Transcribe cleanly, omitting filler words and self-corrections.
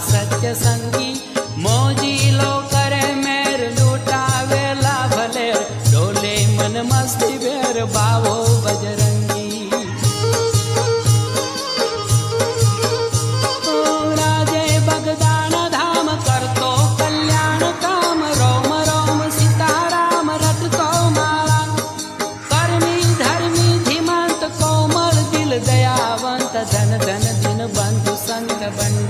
सत्य संगी मोजी लो करे मेर लूटावेला भले डोले मन मस्ती बेर बावो बजरंगी राजे बगदान धाम करतो कल्याण काम रोम रोम सीताराम रटतो माला कर्मी धर्मी धीमंत कोमल दिल दयावंत धन धन दिन बंधु संग बंधु